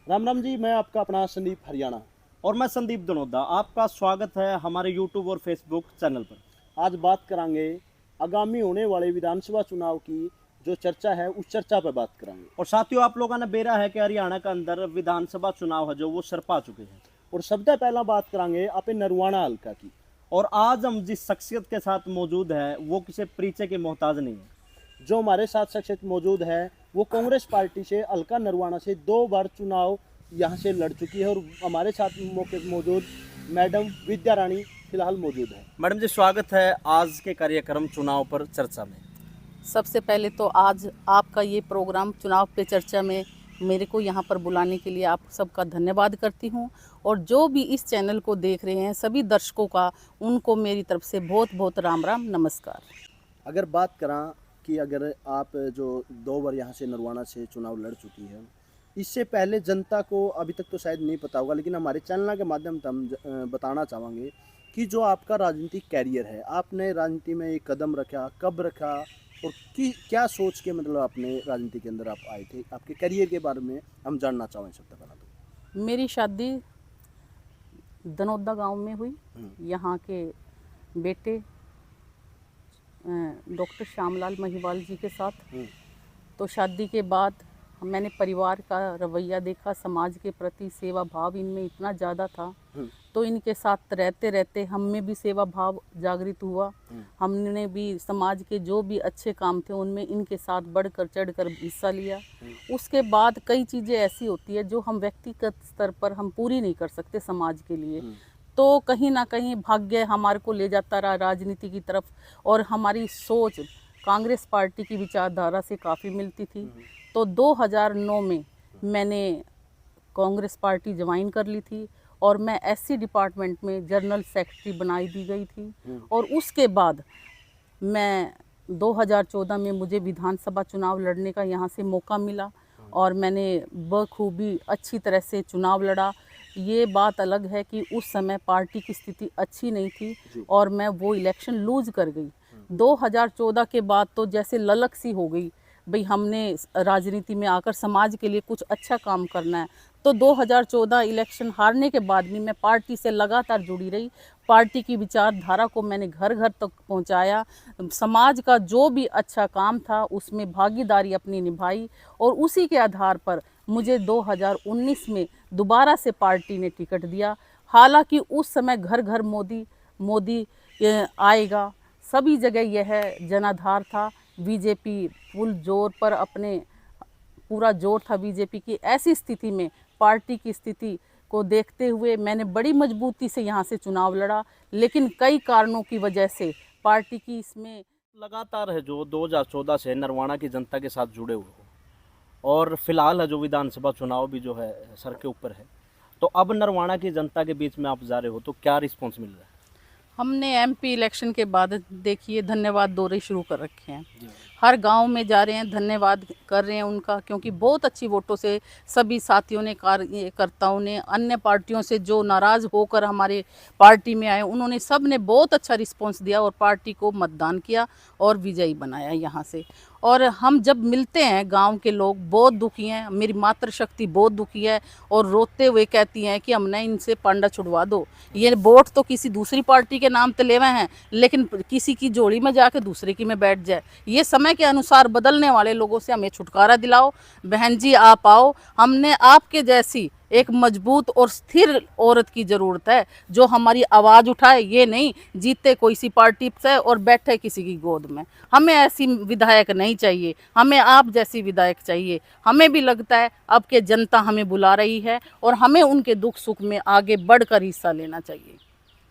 राम राम जी। मैं आपका अपना संदीप हरियाणा। और मैं संदीप दनोदा। आपका स्वागत है हमारे यूट्यूब और फेसबुक चैनल पर। आज बात करांगे आगामी होने वाले विधानसभा चुनाव की जो चर्चा है उस चर्चा पर बात करांगे। और साथियों, आप लोगों ने बेरा है कि हरियाणा के अंदर विधानसभा चुनाव है जो वो सर पा चुके हैं। और सबसे पहला बात करांगे अपने नरवाना हल्का की। और आज हम जिस शख्सियत के साथ मौजूद है वो किसी परिचय के मोहताज नहीं है। जो हमारे साथ शख्सियत मौजूद है वो कांग्रेस पार्टी से हल्का नरवाना से 2 बार चुनाव यहाँ से लड़ चुकी है। और हमारे साथ मौके मौजूद मैडम विद्या रानी फिलहाल मौजूद है। मैडम जी, स्वागत है आज के कार्यक्रम चुनाव पर चर्चा में। सबसे पहले तो आज आपका ये प्रोग्राम चुनाव पे चर्चा में मेरे को यहाँ पर बुलाने के लिए आप सबका धन्यवाद करती हूँ। और जो भी इस चैनल को देख रहे हैं सभी दर्शकों का, उनको मेरी तरफ से बहुत बहुत राम राम नमस्कार। अगर बात करा कि अगर आप जो 2 बार यहाँ से नरवाना से चुनाव लड़ चुकी है, इससे पहले जनता को अभी तक तो शायद नहीं पता होगा, लेकिन हमारे चैनल के माध्यम से हम बताना चाहेंगे कि जो आपका राजनीतिक कैरियर है, आपने राजनीति में एक कदम रखा, कब रखा और कि क्या सोच के मतलब आपने राजनीति के अंदर आप आए थे, आपके करियर के बारे में हम जानना चाहें सबसे पहला तो। मेरी शादी दनोदा गांव में हुई। यहाँ के बेटे डॉक्टर श्यामलाल महिवाल जी के साथ। तो शादी के बाद मैंने परिवार का रवैया देखा, समाज के प्रति सेवा भाव इनमें इतना ज़्यादा था। तो इनके साथ रहते रहते हम में भी सेवा भाव जागृत हुआ। हमने भी समाज के जो भी अच्छे काम थे उनमें इनके साथ बढ़कर चढ़कर हिस्सा लिया। उसके बाद कई चीज़ें ऐसी होती है जो हम व्यक्तिगत स्तर पर हम पूरी नहीं कर सकते समाज के लिए। तो कहीं ना कहीं भाग्य हमारे को ले जाता रहा राजनीति की तरफ। और हमारी सोच कांग्रेस पार्टी की विचारधारा से काफ़ी मिलती थी। तो 2009 में मैंने कांग्रेस पार्टी ज्वाइन कर ली थी और मैं एससी डिपार्टमेंट में जनरल सेक्रेटरी बनाई दी गई थी। और उसके बाद मैं 2014 में मुझे विधानसभा चुनाव लड़ने का यहाँ से मौका मिला और मैंने बखूबी अच्छी तरह से चुनाव लड़ा। ये बात अलग है कि उस समय पार्टी की स्थिति अच्छी नहीं थी और मैं वो इलेक्शन लूज कर गई। 2014 के बाद तो जैसे ललक सी हो गई, भाई हमने राजनीति में आकर समाज के लिए कुछ अच्छा काम करना है। तो 2014 इलेक्शन हारने के बाद भी मैं पार्टी से लगातार जुड़ी रही। पार्टी की विचारधारा को मैंने घर घर तक पहुंचाया। समाज का जो भी अच्छा काम था उसमें भागीदारी अपनी निभाई और उसी के आधार पर मुझे 2019 में दोबारा से पार्टी ने टिकट दिया। हालांकि उस समय घर घर मोदी मोदी आएगा, सभी जगह यह जनाधार था। बीजेपी फुल जोर पर अपने पूरा जोर था बीजेपी की। ऐसी स्थिति में पार्टी की स्थिति को देखते हुए मैंने बड़ी मजबूती से यहाँ से चुनाव लड़ा, लेकिन कई कारणों की वजह से पार्टी की इसमें लगातार है जो 2014 से नरवाना की जनता के साथ जुड़े हुए हो और फिलहाल है जो विधानसभा चुनाव भी जो है सर के ऊपर है। तो अब नरवाना की जनता के बीच में आप जा रहे हो तो क्या रिस्पॉन्स मिल रहा है? हमने एमपी इलेक्शन के बाद देखिए धन्यवाद दौरे शुरू कर रखे हैं। हर गांव में जा रहे हैं, धन्यवाद कर रहे हैं उनका, क्योंकि बहुत अच्छी वोटों से सभी साथियों ने, कार्यकर्ताओं ने, अन्य पार्टियों से जो नाराज़ होकर हमारे पार्टी में आए, उन्होंने सब ने बहुत अच्छा रिस्पांस दिया और पार्टी को मतदान किया और विजयी बनाया यहाँ से। और हम जब मिलते हैं गांव के लोग बहुत दुखी हैं, मेरी मातृशक्ति बहुत दुखी है और रोते हुए कहती हैं कि हमने इनसे पांडा छुड़वा दो। ये वोट तो किसी दूसरी पार्टी के नाम पे लेवे हैं, लेकिन किसी की जोड़ी में जाके दूसरे की में बैठ जाए। ये समय के अनुसार बदलने वाले लोगों से हमें छुटकारा दिलाओ। बहन जी आप आओ, हमने आपके जैसी एक मजबूत और स्थिर औरत की ज़रूरत है जो हमारी आवाज़ उठाए। ये नहीं जीते कोई सी पार्टी से और बैठे किसी की गोद में। हमें ऐसी विधायक नहीं चाहिए, हमें आप जैसी विधायक चाहिए। हमें भी लगता है अब के जनता हमें बुला रही है और हमें उनके दुख सुख में आगे बढ़कर हिस्सा लेना चाहिए।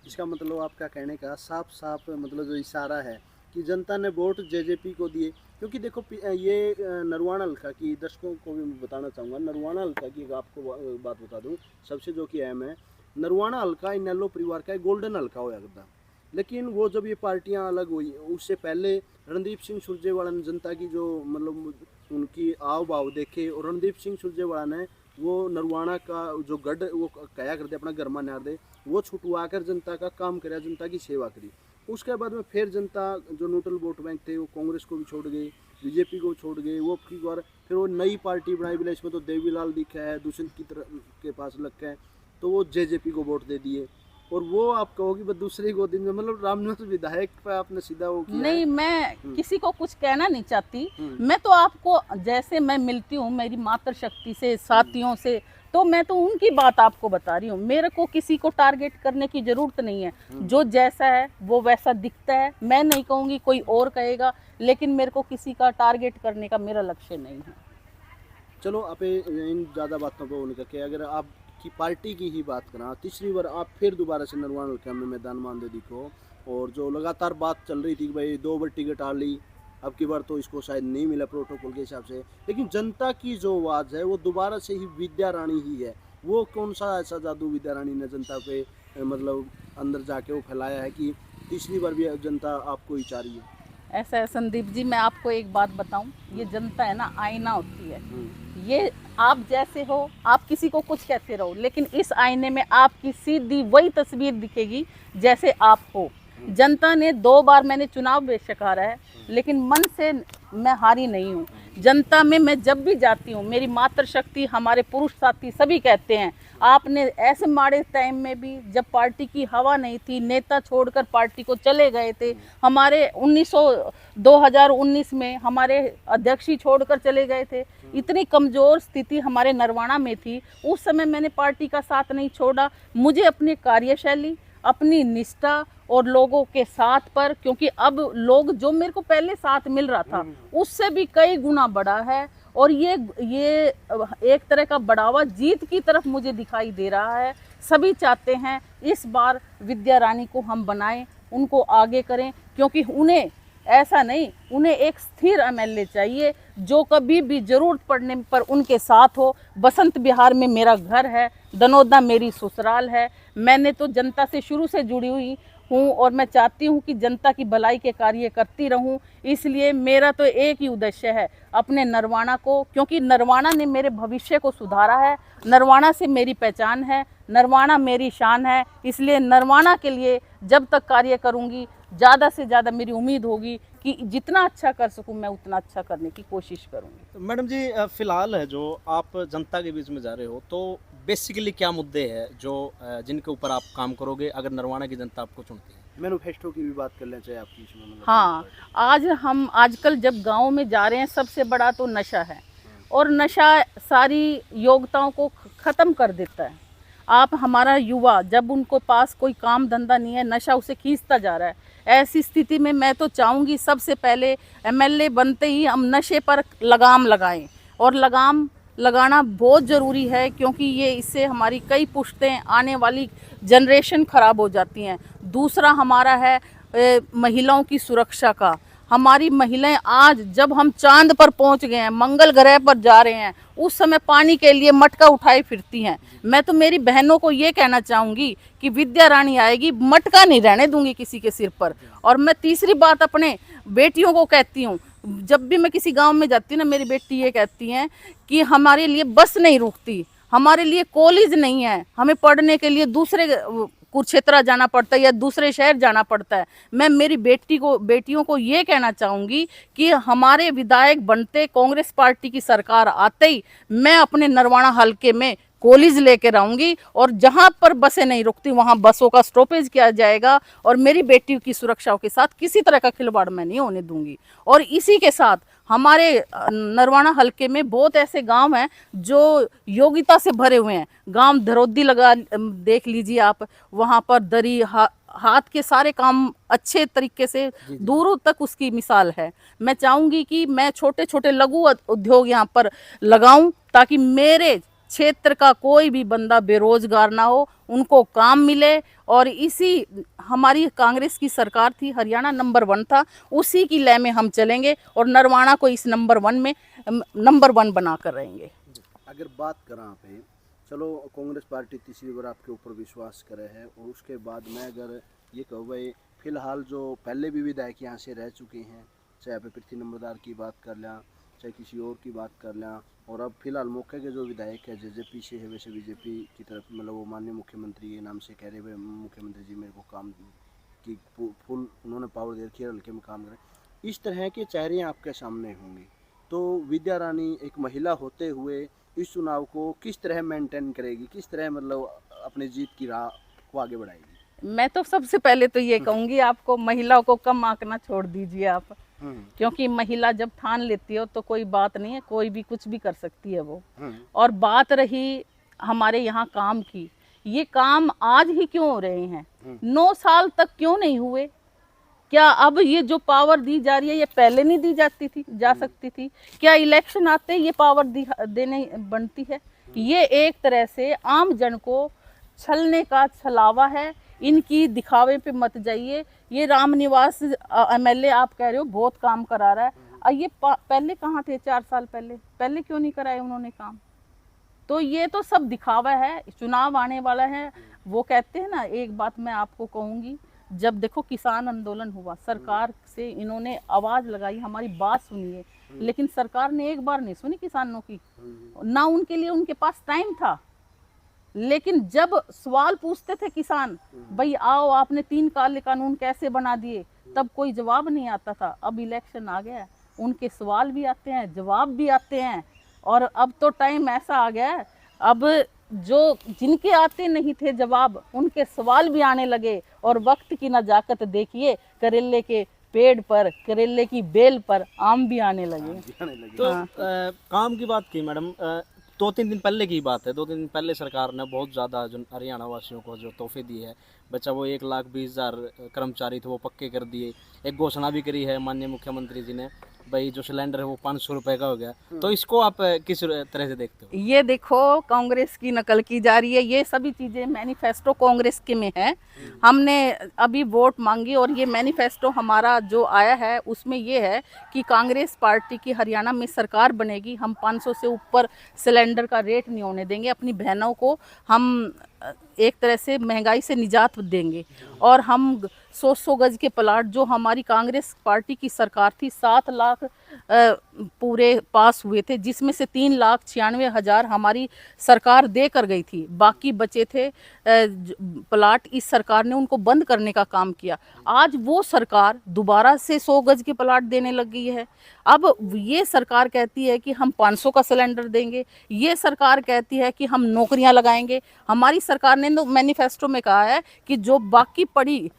इसका मतलब आपका कहने का साफ साफ मतलब जो इशारा है कि जनता ने वोट जेजेपी को दिए। क्योंकि देखो ये नरवाना हल्का की दर्शकों को भी मैं बताना चाहूँगा, नरवाना हल्का की आपको बात बता दूँ सबसे जो कि अहम है, नरवाना हल्का इनेलो परिवार का एक गोल्डन हल्का होया करता। लेकिन वो जब ये पार्टियां अलग हुई उससे पहले रणदीप सिंह सुरजेवाला ने जनता की जो मतलब उनकी आव भाव देखे और रणदीप सिंह सुरजेवाला ने वो नरवाना का जो गढ़ वो कया करते अपना गरमा नार दे वो छुटवा कर जनता का काम कराया, जनता की सेवा करी। उसके बाद में फिर जनता जो न्यूट्रल वोट बैंक थे वो कांग्रेस को भी छोड़ गई, बीजेपी को छोड़ गए, वो अब की बार फिर वो नई पार्टी बनाई, बोले इसमें तो देवीलाल दिखा है, दुष्यंत की तरफ के पास लग है, तो वो जेजेपी को वोट दे दिए। और वो आप कहोगे बस दूसरी गोदी में, मतलब रामनिवास विधायक पे आपने सीधा वो किया नहीं, है। मैं किसी को कुछ कहना नहीं चाहती। हम्म। मैं तो आपको जैसे मैं मिलती हूँ मेरी मातृशक्ति से, साथियों से, तो मैं तो उनकी बात आपको बता रही हूँ। मेरे को किसी को टारगेट करने की जरूरत नहीं है। जो जैसा है वो वैसा दिखता है। मैं नहीं कहूँगी, कोई और कहेगा, लेकिन मेरे को किसी का टारगेट करने का मेरा लक्ष्य नहीं है। चलो आप इन ज़्यादा बातों पर उनका क्या, अगर आपकी पार्टी की ही बात करें, तीसरी बार आप फिर दोबारा से नरवाना हल्के में मैदान मान दे दिखो, और जो लगातार बात चल रही थी कि भाई 2 बार टिकट आ ली, अब की बार तो इसको शायद नहीं मिला प्रोटोकॉल के हिसाब से, लेकिन जनता की जो आवाज़ है वो दोबारा से ही विद्या रानी ही है। वो कौन सा ऐसा जादू विद्या रानी ने जनता पे मतलब अंदर जाके वो फैलाया है कि तीसरी बार भी जनता आपको ही चाह रही है? ऐसा है संदीप जी, मैं आपको एक बात बताऊं, ये जनता है ना, आईना होती है। ये आप जैसे हो, आप किसी को कुछ कहते रहो, लेकिन इस आईने में आपकी सीधी वही तस्वीर दिखेगी जैसे आप हो। जनता ने 2 बार मैंने चुनाव बेशक हारा है, लेकिन मन से मैं हारी नहीं हूँ। जनता में मैं जब भी जाती हूँ, मेरी मातृशक्ति, हमारे पुरुष साथी सभी कहते हैं, आपने ऐसे माड़े टाइम में भी, जब पार्टी की हवा नहीं थी, नेता छोड़कर पार्टी को चले गए थे, हमारे 2019 में हमारे अध्यक्ष ही छोड़कर चले गए थे, इतनी कमज़ोर स्थिति हमारे नरवाना में थी, उस समय मैंने पार्टी का साथ नहीं छोड़ा। मुझे अपनी कार्यशैली, अपनी निष्ठा और लोगों के साथ पर, क्योंकि अब लोग जो मेरे को पहले साथ मिल रहा था उससे भी कई गुना बड़ा है, और ये एक तरह का बढ़ावा जीत की तरफ मुझे दिखाई दे रहा है। सभी चाहते हैं इस बार विद्या रानी को हम बनाएं, उनको आगे करें, क्योंकि उन्हें ऐसा नहीं, उन्हें एक स्थिर एमएलए चाहिए जो कभी भी जरूरत पड़ने पर उनके साथ हो। बसंत विहार में मेरा घर है, दनोदा मेरी ससुराल है। मैंने तो जनता से शुरू से जुड़ी हुई हूँ, और मैं चाहती हूँ कि जनता की भलाई के कार्य करती रहूँ। इसलिए मेरा तो एक ही उद्देश्य है, अपने नरवाना को, क्योंकि नरवाना ने मेरे भविष्य को सुधारा है, नरवाना से मेरी पहचान है, नरवाना मेरी शान है। इसलिए नरवाना के लिए जब तक कार्य करूँगी, ज़्यादा से ज़्यादा मेरी उम्मीद होगी कि जितना अच्छा कर सकूं मैं उतना अच्छा करने की कोशिश करूंगी। तो मैडम जी, फिलहाल है जो आप जनता के बीच में जा रहे हो, तो बेसिकली क्या मुद्दे हैं जो जिनके ऊपर आप काम करोगे अगर नरवाना की जनता आपको चुनती है? मैनिफेस्टो की भी बात कर लेना चाहिए आपकी इसमें, मतलब हाँ, आज हम आजकल जब गांव में जा रहे हैं, सबसे बड़ा तो नशा है, और नशा सारी योग्यताओं को ख़त्म कर देता है। आप हमारा युवा, जब उनको पास कोई काम धंधा नहीं है, नशा उसे खींचता जा रहा है। ऐसी स्थिति में मैं तो चाहूँगी सबसे पहले एमएलए बनते ही हम नशे पर लगाम लगाएं, और लगाम लगाना बहुत ज़रूरी है, क्योंकि ये इससे हमारी कई पुश्तें, आने वाली जनरेशन ख़राब हो जाती हैं। दूसरा हमारा है महिलाओं की सुरक्षा का। हमारी महिलाएं आज जब हम चांद पर पहुंच गए हैं, मंगल ग्रह पर जा रहे हैं, उस समय पानी के लिए मटका उठाए फिरती हैं। मैं तो मेरी बहनों को ये कहना चाहूँगी कि विद्या रानी आएगी, मटका नहीं रहने दूंगी किसी के सिर पर। और मैं तीसरी बात अपने बेटियों को कहती हूँ, जब भी मैं किसी गांव में जाती हूँ ना, मेरी बेटी ये कहती हैं कि हमारे लिए बस नहीं रुकती, हमारे लिए कॉलेज नहीं है, हमें पढ़ने के लिए दूसरे कुरुक्षेत्र जाना पड़ता है या दूसरे शहर जाना पड़ता है। मैं मेरी बेटियों को ये कहना चाहूँगी कि हमारे विधायक बनते, कांग्रेस पार्टी की सरकार आते ही मैं अपने नरवाना हलके में कॉलेज लेकर आऊँगी, और जहाँ पर बसें नहीं रुकती वहाँ बसों का स्टॉपेज किया जाएगा, और मेरी बेटियों की सुरक्षा के साथ किसी तरह का खिलवाड़ मैं नहीं होने दूंगी। और इसी के साथ हमारे नरवाना हलके में बहुत ऐसे गांव हैं जो योग्यता से भरे हुए हैं। गांव धरोदी लगा देख लीजिए आप, वहाँ पर दरी हाथ के सारे काम अच्छे तरीके से दूरों तक उसकी मिसाल है। मैं चाहूँगी कि मैं छोटे छोटे लघु उद्योग यहाँ पर लगाऊं, ताकि मेरे क्षेत्र का कोई भी बंदा बेरोजगार ना हो, उनको काम मिले। और इसी हमारी कांग्रेस की सरकार थी, हरियाणा नंबर 1 था, उसी की लय में हम चलेंगे और नरवाना को इस नंबर 1 बना कर रहेंगे। अगर बात करें आप, चलो कांग्रेस पार्टी तीसरी बार आपके ऊपर विश्वास करे है, और उसके बाद मैं अगर ये कहूँ भाई, फिलहाल जो पहले भी विधायक यहाँ से रह चुके हैं, चाहे आप पृथ्वी नंबरदार की बात कर लें, चाहे किसी और की बात कर लें, और अब फिलहाल मौके के जो विधायक है जेजेपी से है, वैसे बीजेपी की तरफ, मतलब वो माननीय मुख्यमंत्री के नाम से कह रहे हुए, मुख्यमंत्री जी मेरे को काम की फुल उन्होंने पावर दे रखी है, हल्के में काम करें। इस तरह के चेहरे आपके सामने होंगे, तो विद्या रानी एक महिला होते हुए इस चुनाव को किस तरह मेंटेन करेगी, किस तरह मतलब अपने जीत की राह को आगे बढ़ाएगी? मैं तो सबसे पहले तो ये कहूंगी, आपको महिलाओं को कम आंकना छोड़ दीजिए आप, क्योंकि महिला जब ठान लेती हो तो कोई बात नहीं है, कोई भी कुछ भी कर सकती है वो। और बात रही हमारे यहाँ काम की, ये काम आज ही क्यों हो रहे हैं, 9 साल तक क्यों नहीं हुए? क्या अब ये जो पावर दी जा रही है ये पहले नहीं दी जाती थी, जा सकती थी? क्या इलेक्शन आते ये पावर देने बनती है? ये एक तरह से आम जन को छलने का छलावा है। इनकी दिखावे पे मत जाइए। ये रामनिवास एमएलए आप कह रहे हो बहुत काम करा रहा है, ये पहले कहाँ थे? 4 साल पहले क्यों नहीं कराए उन्होंने काम? तो ये तो सब दिखावा है। चुनाव आने वाला है, वो कहते हैं ना, एक बात मैं आपको कहूँगी, जब देखो किसान आंदोलन हुआ, सरकार से इन्होंने आवाज लगाई, हमारी बात सुनिए, लेकिन सरकार ने एक बार नहीं सुनी किसानों की, ना उनके लिए उनके पास टाइम था। लेकिन जब सवाल पूछते थे किसान, भाई आओ आपने 3 काले कानून कैसे बना दिए, तब कोई जवाब नहीं आता था। अब इलेक्शन आ गया, उनके सवाल भी आते हैं, जवाब भी आते हैं, और अब तो टाइम ऐसा आ गया है, अब जो जिनके आते नहीं थे जवाब, उनके सवाल भी आने लगे। और वक्त की नजाकत देखिए, करेले के पेड़ पर, करेले की बेल पर आम भी आने लगे। तो काम की बात की मैडम, 2-3 दिन पहले की बात है, 2-3 दिन पहले सरकार ने बहुत ज़्यादा जो हरियाणा वासियों को जो तोहफे दिए हैं, बच्चा वो 1,20,000 कर्मचारी थे वो पक्के कर दिए। एक घोषणा भी करी है माननीय मुख्यमंत्री जी ने, भाई जो सिलेंडर है वो 500 रुपये का हो गया। तो इसको आप किस तरह से देखते हो? ये देखो, कांग्रेस की नकल की जा रही है। ये सभी चीज़ें मैनिफेस्टो कांग्रेस के में है। हमने अभी वोट मांगी और ये मैनिफेस्टो हमारा जो आया है उसमें ये है कि कांग्रेस पार्टी की हरियाणा में सरकार बनेगी, हम 500 से ऊपर सिलेंडर का रेट नहीं होने देंगे। अपनी बहनों को हम एक तरह से महंगाई से निजात देंगे, और हम 100 गज के प्लाट, जो हमारी कांग्रेस पार्टी की सरकार थी, 7 लाख पूरे पास हुए थे, जिसमें से 3,96,000 हमारी सरकार दे कर गई थी। बाकी बचे थे प्लाट, इस सरकार ने उनको बंद करने का काम किया। आज वो सरकार दोबारा से 100 गज के प्लाट देने लग गई है। अब ये सरकार कहती है कि हम 500 का सिलेंडर देंगे, ये सरकार कहती है कि हम नौकरियां लगाएंगे। हमारी सरकार ने मैनिफेस्टो में कहा है कि जो बाकी पड़ी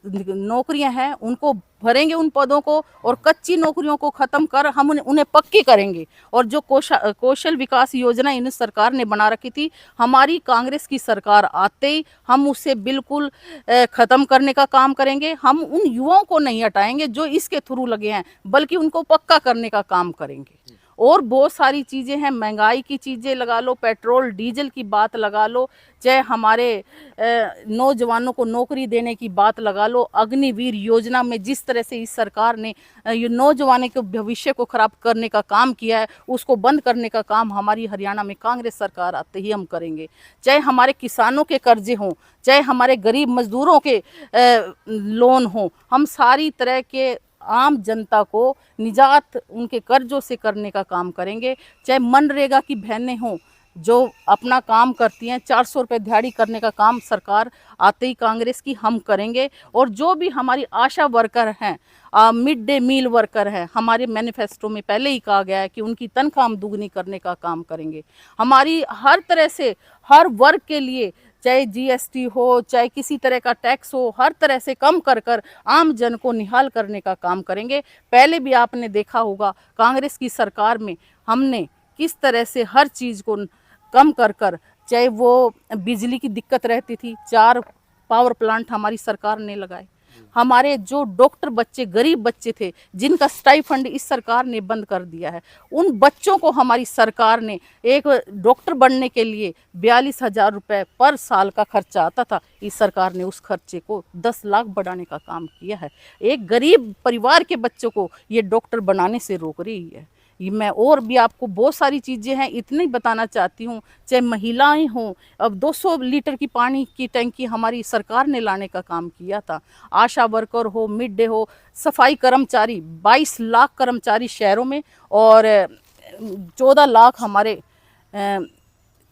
नौकरियां हैं उनको भरेंगे, उन पदों को, और कच्ची नौकरियों को ख़त्म कर हम उन्हें पक्की करेंगे। और जो कौशल विकास योजना इन सरकार ने बना रखी थी, हमारी कांग्रेस की सरकार आते ही हम उसे बिल्कुल ख़त्म करने का काम करेंगे। हम उन युवाओं को नहीं हटाएंगे जो इसके थ्रू लगे हैं, बल्कि उनको पक्का करने का काम करेंगे। और बहुत सारी चीज़ें हैं, महंगाई की चीज़ें लगा लो, पेट्रोल डीजल की बात लगा लो, चाहे हमारे नौजवानों को नौकरी देने की बात लगा लो। अग्निवीर योजना में जिस तरह से इस सरकार ने ये नौजवानों के भविष्य को खराब करने का काम किया है, उसको बंद करने का काम हमारी हरियाणा में कांग्रेस सरकार आते ही हम करेंगे। चाहे हमारे किसानों के कर्जे हों, चाहे हमारे गरीब मजदूरों के लोन हों, हम सारी तरह के आम जनता को निजात उनके कर्जों से करने का काम करेंगे। चाहे मनरेगा की बहनें हों जो अपना काम करती हैं, 400 रुपये दिहाड़ी करने का काम सरकार आते ही कांग्रेस की हम करेंगे। और जो भी हमारी आशा वर्कर हैं, मिड डे मील वर्कर हैं, हमारे मैनिफेस्टो में पहले ही कहा गया है कि उनकी तनख्वाह हम दुगनी करने का काम करेंगे। हमारी हर तरह से हर वर्ग के लिए, चाहे जीएसटी हो, चाहे किसी तरह का टैक्स हो, हर तरह से कम कर कर आम जन को निहाल करने का काम करेंगे। पहले भी आपने देखा होगा कांग्रेस की सरकार में हमने किस तरह से हर चीज़ को कम कर कर, चाहे वो बिजली की दिक्कत रहती थी, 4 पावर प्लांट हमारी सरकार ने लगाए। हमारे जो डॉक्टर बच्चे, गरीब बच्चे थे, जिनका स्टाइफंड इस सरकार ने बंद कर दिया है, उन बच्चों को हमारी सरकार ने, एक डॉक्टर बनने के लिए 42,000 रुपये पर साल का खर्चा आता था, इस सरकार ने उस खर्चे को 10 लाख बढ़ाने का काम किया है। एक गरीब परिवार के बच्चों को ये डॉक्टर बनाने से रोक रही है। ये मैं और भी आपको बहुत सारी चीज़ें हैं, इतनी बताना चाहती हूँ। चाहे महिलाएं हों, अब 200 लीटर की पानी की टंकी हमारी सरकार ने लाने का काम किया था। आशा वर्कर हो, मिड डे हो, सफाई कर्मचारी, 22 लाख कर्मचारी शहरों में और 14 लाख हमारे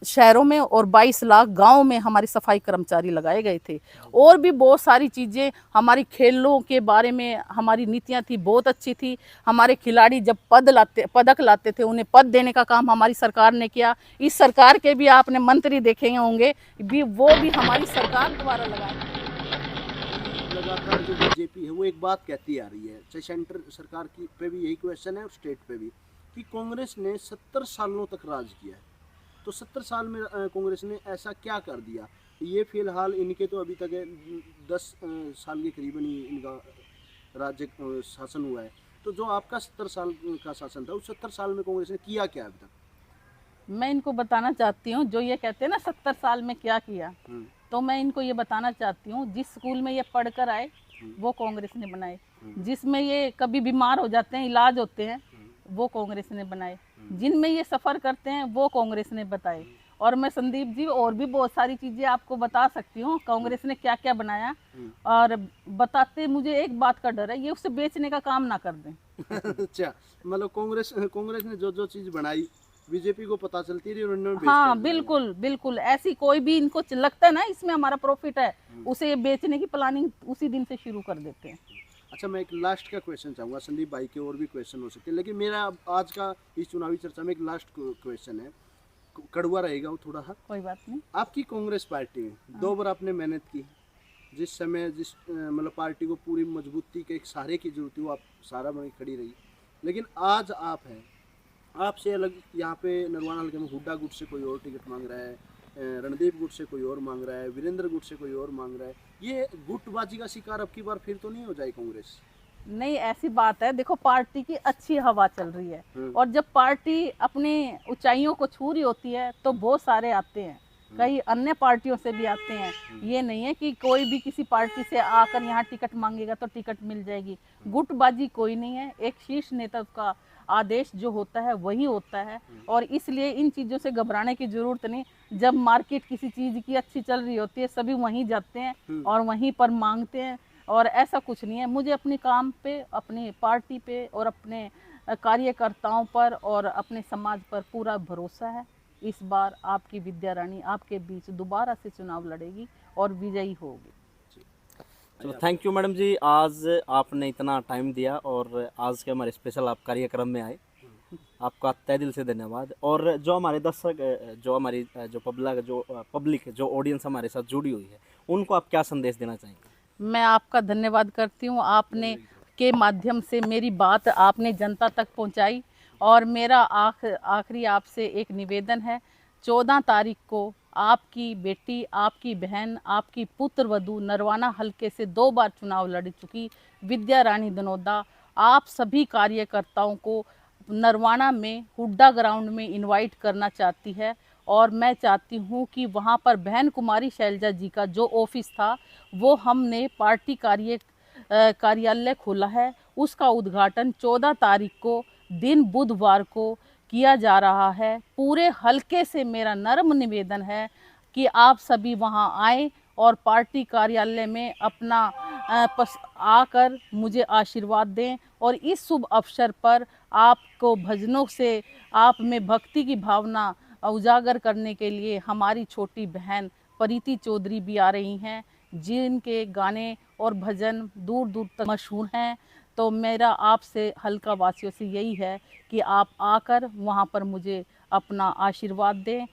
शहरों में और 22 लाख गाँव में हमारे सफाई कर्मचारी लगाए गए थे। और भी बहुत सारी चीज़ें, हमारी खेलों के बारे में हमारी नीतियाँ थी, बहुत अच्छी थी। हमारे खिलाड़ी जब पदक लाते थे, उन्हें पद देने का काम हमारी सरकार ने किया। इस सरकार के भी आपने मंत्री देखे होंगे, वो भी हमारी सरकार द्वारा लगाए। लगातार जो बीजेपी है वो एक बात कहती आ रही है, चाहे सेंटर सरकार की पे भी यही क्वेश्चन है और स्टेट पे भी, कि कांग्रेस ने 70 सालों तक राज किया है। तो 70 साल में कांग्रेस ने ऐसा क्या कर दिया? ये फिलहाल इनके तो अभी तक 10 साल के करीबन ही इनका राज्य शासन हुआ है। तो जो आपका 70 साल का शासन था, उस 70 साल में कांग्रेस ने किया क्या अभी तक? मैं इनको बताना चाहती हूँ, जो ये कहते हैं ना 70 साल में क्या किया, तो मैं इनको ये बताना चाहती हूँ, जिस स्कूल में ये पढ़कर आए वो कांग्रेस ने बनाए, जिसमें ये कभी बीमार हो जाते हैं, इलाज होते हैं, वो कांग्रेस ने बनाए, जिनमें ये सफ़र करते हैं वो कांग्रेस ने बताए। और मैं संदीप जी और भी बहुत सारी चीज़ें आपको बता सकती हूँ कांग्रेस ने क्या क्या बनाया। और बताते मुझे एक बात का डर है, ये उसे बेचने का काम ना कर दें। अच्छा, मतलब कांग्रेस ने जो चीज़ बनाई बीजेपी को पता चलती रही और उन्होंने बेच हाँ, कर दिया। बिल्कुल बिल्कुल, ऐसी कोई भी इनको लगता है ना इसमें हमारा प्रॉफिट है, उसे ये बेचने की प्लानिंग उसी दिन से शुरू कर देते हैं। अच्छा, मैं एक लास्ट का क्वेश्चन चाहूँगा, संदीप भाई के और भी क्वेश्चन हो सकते हैं, लेकिन मेरा आज का इस चुनावी चर्चा में एक लास्ट क्वेश्चन है, कड़वा रहेगा वो थोड़ा सा। कोई बात नहीं। आपकी कांग्रेस पार्टी में 2 बार आपने मेहनत की, जिस समय जिस मतलब पार्टी को पूरी मजबूती के एक सहारे की जरूरत थी, वो आप सहारा बन के खड़ी रही, लेकिन आज आप हैं, आपसे अलग यहाँ पे नरवाना हल्के में हुड्डा गुट से कोई और टिकट मांग रहा है, रणदीप गुट से कोई और मांग रहा है, वीरेंद्र गुट से कोई और मांग रहा है। ये गुटबाजी का शिकार अब की बार फिर तो नहीं हो जाए कांग्रेस? नहीं, ऐसी बात है, देखो पार्टी की अच्छी हवा चल रही है और जब पार्टी अपने ऊंचाइयों को छू रही होती है तो बहुत सारे आते हैं, कई अन्य पार्टियों से भी आते हैं। ये नहीं है कि कोई भी किसी पार्टी से आकर यहाँ टिकट मांगेगा तो टिकट मिल जाएगी। गुटबाजी कोई नहीं है, एक शीर्ष नेता का आदेश जो होता है वही होता है, और इसलिए इन चीज़ों से घबराने की ज़रूरत नहीं। जब मार्केट किसी चीज़ की अच्छी चल रही होती है सभी वहीं जाते हैं और वहीं पर मांगते हैं, और ऐसा कुछ नहीं है। मुझे अपने काम पे, अपनी पार्टी पे और अपने कार्यकर्ताओं पर और अपने समाज पर पूरा भरोसा है। इस बार आपकी विद्या रानी आपके बीच दोबारा से चुनाव लड़ेगी और विजयी होगी। चलो, थैंक यू मैडम जी, आज आपने इतना टाइम दिया और आज के हमारे स्पेशल आप कार्यक्रम में आए, आपका तहे दिल से धन्यवाद। और जो हमारे दर्शक, जो हमारी जो पब्लिक जो ऑडियंस हमारे साथ जुड़ी हुई है, उनको आप क्या संदेश देना चाहेंगे? मैं आपका धन्यवाद करती हूँ, आपने के माध्यम से मेरी बात आपने जनता तक पहुँचाई। और मेरा आखिरी आपसे एक निवेदन है, 14 तारीख को आपकी बेटी, आपकी बहन, आपकी पुत्र वधू नरवाना हल्के से 2 बार चुनाव लड़ चुकी विद्या रानी दनोदा आप सभी कार्यकर्ताओं को नरवाना में हुड्डा ग्राउंड में इनवाइट करना चाहती है। और मैं चाहती हूँ कि वहाँ पर बहन कुमारी शैलजा जी का जो ऑफिस था वो हमने पार्टी कार्यालय खोला है, उसका उद्घाटन 14 तारीख को दिन बुधवार को किया जा रहा है। पूरे हलके से मेरा नर्म निवेदन है कि आप सभी वहां आएं और पार्टी कार्यालय में अपना आकर मुझे आशीर्वाद दें। और इस शुभ अवसर पर आपको भजनों से आप में भक्ति की भावना उजागर करने के लिए हमारी छोटी बहन प्रीति चौधरी भी आ रही हैं, जिनके गाने और भजन दूर दूर तक मशहूर हैं। तो मेरा आपसे हल्का वासियों से यही है कि आप आकर वहाँ पर मुझे अपना आशीर्वाद दें।